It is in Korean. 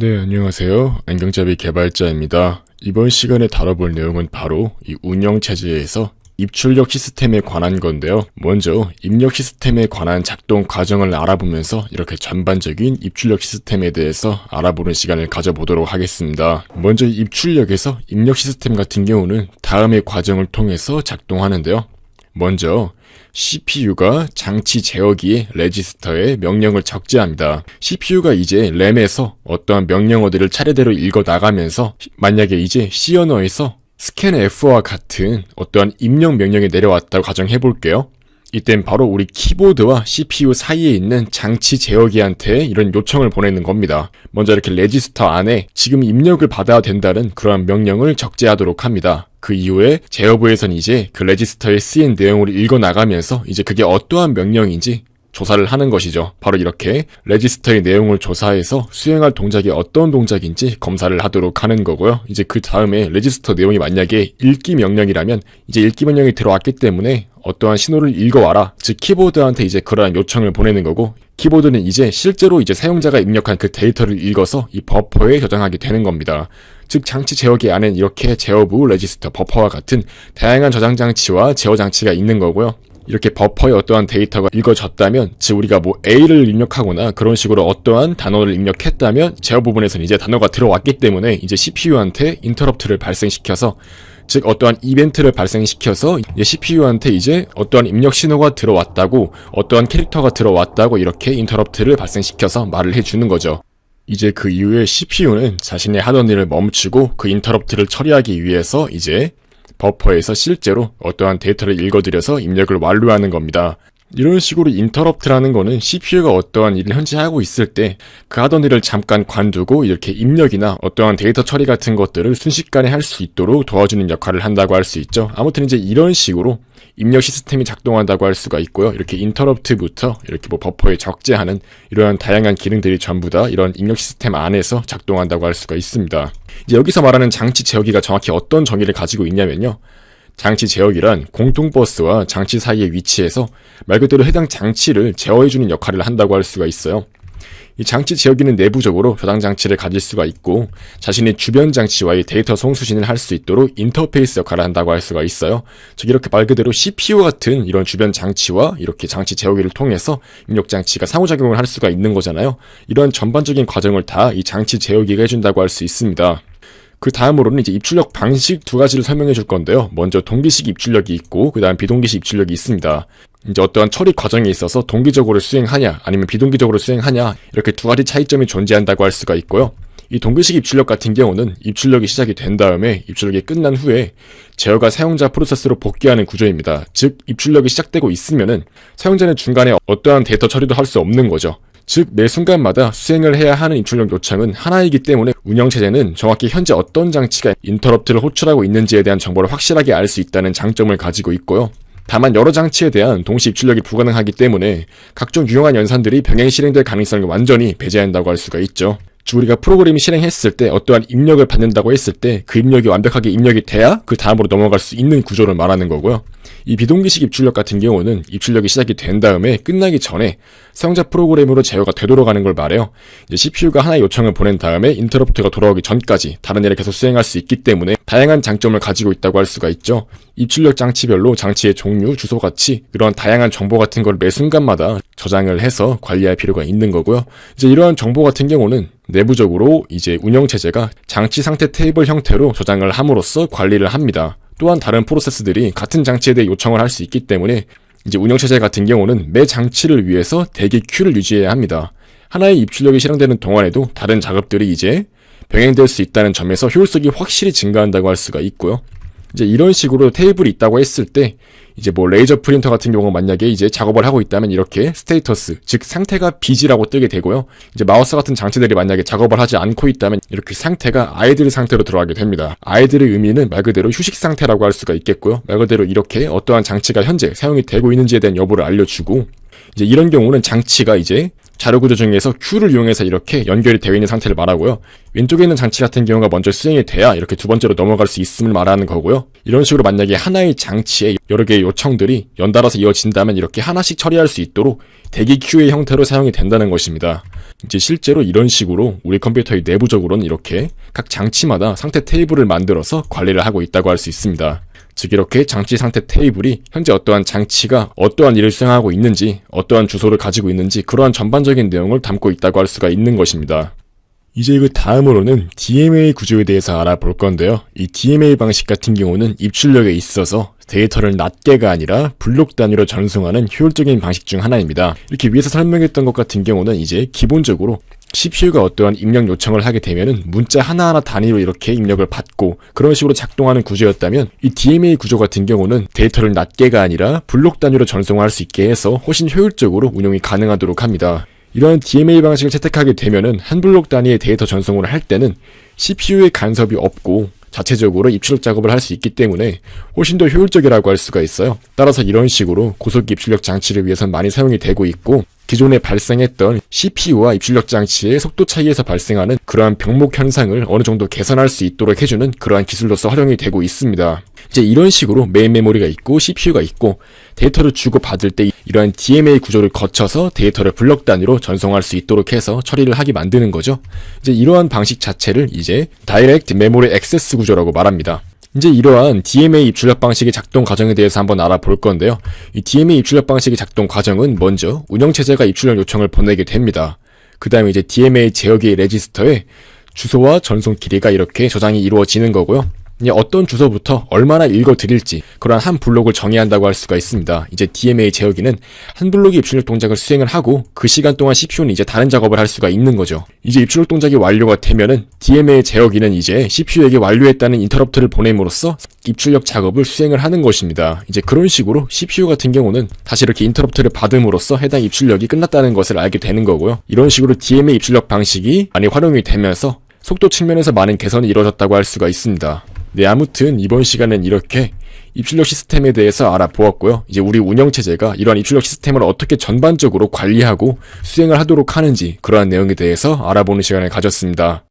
네, 안녕하세요. 안경잡이 개발자입니다. 이번 시간에 다뤄볼 내용은 바로 이 운영체제에서 입출력 시스템에 관한 건데요. 먼저 입력 시스템에 관한 작동 과정을 알아보면서 이렇게 전반적인 입출력 시스템에 대해서 알아보는 시간을 가져보도록 하겠습니다. 먼저 입출력에서 입력 시스템 같은 경우는 다음의 과정을 통해서 작동하는데요. 먼저 CPU가 장치 제어기의 레지스터에 명령을 적재합니다. CPU가 이제 램에서 어떠한 명령어들을 차례대로 읽어 나가면서 만약에 이제 C 언어에서 scanf와 같은 어떠한 입력 명령이 내려왔다고 가정해 볼게요. 이땐 바로 우리 키보드와 CPU 사이에 있는 장치 제어기한테 이런 요청을 보내는 겁니다. 먼저 이렇게 레지스터 안에 지금 입력을 받아야 된다는 그러한 명령을 적재하도록 합니다. 그 이후에 제어부에선 이제 그 레지스터에 쓰인 내용을 읽어나가면서 이제 그게 어떠한 명령인지 조사를 하는 것이죠. 바로 이렇게 레지스터의 내용을 조사해서 수행할 동작이 어떤 동작인지 검사를 하도록 하는 거고요. 이제 그 다음에 레지스터 내용이 만약에 읽기 명령이라면 이제 읽기 명령이 들어왔기 때문에 어떠한 신호를 읽어와라. 즉 키보드한테 이제 그러한 요청을 보내는 거고, 키보드는 이제 실제로 이제 사용자가 입력한 그 데이터를 읽어서 이 버퍼에 저장하게 되는 겁니다. 즉 장치 제어기 안엔 이렇게 제어부, 레지스터, 버퍼와 같은 다양한 저장 장치와 제어 장치가 있는 거고요. 이렇게 버퍼에 어떠한 데이터가 읽어졌다면, 즉 우리가 뭐 A를 입력하거나 그런 식으로 어떠한 단어를 입력했다면 제어 부분에서는 이제 단어가 들어왔기 때문에 이제 CPU한테 인터럽트를 발생시켜서, 즉 어떠한 이벤트를 발생시켜서 이제 CPU한테 이제 어떠한 입력 신호가 들어왔다고, 어떠한 캐릭터가 들어왔다고 이렇게 인터럽트를 발생시켜서 말을 해주는 거죠. 이제 그 이후에 CPU는 자신의 하던 일을 멈추고 그 인터럽트를 처리하기 위해서 이제 버퍼에서 실제로 어떠한 데이터를 읽어들여서 입력을 완료하는 겁니다. 이런 식으로 인터럽트라는 거는 CPU가 어떠한 일을 현재 하고 있을 때 그 하던 일을 잠깐 관두고 이렇게 입력이나 어떠한 데이터 처리 같은 것들을 순식간에 할 수 있도록 도와주는 역할을 한다고 할 수 있죠. 아무튼 이제 이런 식으로 입력 시스템이 작동한다고 할 수가 있고요. 이렇게 인터럽트부터 이렇게 뭐 버퍼에 적재하는 이러한 다양한 기능들이 전부 다 이런 입력 시스템 안에서 작동한다고 할 수가 있습니다. 이제 여기서 말하는 장치 제어기가 정확히 어떤 정의를 가지고 있냐면요. 장치 제어기란 공통버스와 장치 사이에 위치해서 말 그대로 해당 장치를 제어해주는 역할을 한다고 할 수가 있어요. 이 장치 제어기는 내부적으로 저장 장치를 가질 수가 있고 자신의 주변 장치와의 데이터 송수신을 할 수 있도록 인터페이스 역할을 한다고 할 수가 있어요. 즉 이렇게 말 그대로 CPU 같은 이런 주변 장치와 이렇게 장치 제어기를 통해서 입력 장치가 상호작용을 할 수가 있는 거잖아요. 이러한 전반적인 과정을 다 이 장치 제어기가 해준다고 할 수 있습니다. 그 다음으로는 이제 입출력 방식 두 가지를 설명해 줄 건데요. 먼저 동기식 입출력이 있고 그 다음 비동기식 입출력이 있습니다. 이제 어떠한 처리 과정에 있어서 동기적으로 수행하냐 아니면 비동기적으로 수행하냐 이렇게 두 가지 차이점이 존재한다고 할 수가 있고요. 이 동기식 입출력 같은 경우는 입출력이 시작이 된 다음에 입출력이 끝난 후에 제어가 사용자 프로세스로 복귀하는 구조입니다. 즉 입출력이 시작되고 있으면은 사용자는 중간에 어떠한 데이터 처리도 할 수 없는 거죠. 즉 매 순간마다 수행을 해야 하는 입출력 요청은 하나이기 때문에 운영체제는 정확히 현재 어떤 장치가 인터럽트를 호출하고 있는지에 대한 정보를 확실하게 알 수 있다는 장점을 가지고 있고요. 다만 여러 장치에 대한 동시 입출력이 불가능하기 때문에 각종 유용한 연산들이 병행 실행될 가능성을 완전히 배제한다고 할 수가 있죠. 즉 우리가 프로그램이 실행했을 때 어떠한 입력을 받는다고 했을 때 그 입력이 완벽하게 입력이 돼야 그 다음으로 넘어갈 수 있는 구조를 말하는 거고요. 이 비동기식 입출력 같은 경우는 입출력이 시작이 된 다음에 끝나기 전에 사용자 프로그램으로 제어가 되도록 하는 걸 말해요. 이제 CPU가 하나의 요청을 보낸 다음에 인터럽트가 돌아오기 전까지 다른 일을 계속 수행할 수 있기 때문에 다양한 장점을 가지고 있다고 할 수가 있죠. 입출력 장치별로 장치의 종류, 주소 같이 이런 다양한 정보 같은 걸 매 순간마다 저장을 해서 관리할 필요가 있는 거고요. 이제 이러한 정보 같은 경우는 내부적으로 이제 운영체제가 장치 상태 테이블 형태로 저장을 함으로써 관리를 합니다. 또한 다른 프로세스들이 같은 장치에 대해 요청을 할 수 있기 때문에 이제 운영체제 같은 경우는 매 장치를 위해서 대기 큐를 유지해야 합니다. 하나의 입출력이 실행되는 동안에도 다른 작업들이 이제 병행될 수 있다는 점에서 효율성이 확실히 증가한다고 할 수가 있고요. 이제 이런 식으로 테이블이 있다고 했을 때 이제 뭐 레이저 프린터 같은 경우 만약에 이제 작업을 하고 있다면 이렇게 스테이터스, 즉 상태가 비지라고 뜨게 되고요. 이제 마우스 같은 장치들이 만약에 작업을 하지 않고 있다면 이렇게 상태가 아이들 상태로 들어가게 됩니다. 아이들의 의미는 말 그대로 휴식 상태라고 할 수가 있겠고요. 말 그대로 이렇게 어떠한 장치가 현재 사용이 되고 있는지에 대한 여부를 알려주고, 이제 이런 경우는 장치가 이제 자료구조 중에서 Q를 이용해서 이렇게 연결이 되어 있는 상태를 말하고요. 왼쪽에 있는 장치 같은 경우가 먼저 수행이 돼야 이렇게 두 번째로 넘어갈 수 있음을 말하는 거고요. 이런 식으로 만약에 하나의 장치에 여러 개의 요청들이 연달아서 이어진다면 이렇게 하나씩 처리할 수 있도록 대기 큐의 형태로 사용이 된다는 것입니다. 이제 실제로 이런 식으로 우리 컴퓨터의 내부적으로는 이렇게 각 장치마다 상태 테이블을 만들어서 관리를 하고 있다고 할 수 있습니다. 즉 이렇게 장치 상태 테이블이 현재 어떠한 장치가 어떠한 일을 수행하고 있는지, 어떠한 주소를 가지고 있는지 그러한 전반적인 내용을 담고 있다고 할 수가 있는 것입니다. 이제 그 다음으로는 DMA 구조에 대해서 알아볼 건데요. 이 DMA 방식 같은 경우는 입출력에 있어서 데이터를 낱개가 아니라 블록 단위로 전송하는 효율적인 방식 중 하나입니다. 이렇게 위에서 설명했던 것 같은 경우는 이제 기본적으로 CPU가 어떠한 입력 요청을 하게 되면은 문자 하나하나 단위로 이렇게 입력을 받고 그런 식으로 작동하는 구조였다면 이 DMA 구조 같은 경우는 데이터를 낱개가 아니라 블록 단위로 전송할 수 있게 해서 훨씬 효율적으로 운용이 가능하도록 합니다. 이러한 DMA 방식을 채택하게 되면은 한 블록 단위의 데이터 전송을 할 때는 CPU의 간섭이 없고 자체적으로 입출력 작업을 할 수 있기 때문에 훨씬 더 효율적이라고 할 수가 있어요. 따라서 이런 식으로 고속 입출력 장치를 위해서는 많이 사용이 되고 있고 기존에 발생했던 CPU와 입출력 장치의 속도 차이에서 발생하는 그러한 병목 현상을 어느 정도 개선할 수 있도록 해주는 그러한 기술로서 활용이 되고 있습니다. 이제 이런 식으로 메인 메모리가 있고 CPU가 있고 데이터를 주고받을 때 이러한 DMA 구조를 거쳐서 데이터를 블록 단위로 전송할 수 있도록 해서 처리를 하게 만드는 거죠. 이제 이러한 방식 자체를 이제 Direct Memory Access 구조라고 말합니다. 이제 이러한 DMA 입출력 방식의 작동 과정에 대해서 한번 알아볼 건데요. 이 DMA 입출력 방식의 작동 과정은 먼저 운영체제가 입출력 요청을 보내게 됩니다. 그 다음에 이제 DMA 제어기의 레지스터에 주소와 전송 길이가 이렇게 저장이 이루어지는 거고요. 이제 어떤 주소부터 얼마나 읽어드릴지 그러한 한 블록을 정의한다고 할 수가 있습니다. 이제 DMA 제어기는 한 블록의 입출력 동작을 수행을 하고 그 시간 동안 CPU는 이제 다른 작업을 할 수가 있는 거죠. 이제 입출력 동작이 완료가 되면은 DMA 제어기는 이제 CPU에게 완료했다는 인터럽트를 보냄으로써 입출력 작업을 수행을 하는 것입니다. 이제 그런 식으로 CPU 같은 경우는 다시 이렇게 인터럽트를 받음으로써 해당 입출력이 끝났다는 것을 알게 되는 거고요. 이런 식으로 DMA 입출력 방식이 많이 활용이 되면서 속도 측면에서 많은 개선이 이루어졌다고 할 수가 있습니다. 네, 아무튼 이번 시간엔 이렇게 입출력 시스템에 대해서 알아보았고요. 이제 우리 운영체제가 이러한 입출력 시스템을 어떻게 전반적으로 관리하고 수행을 하도록 하는지 그러한 내용에 대해서 알아보는 시간을 가졌습니다.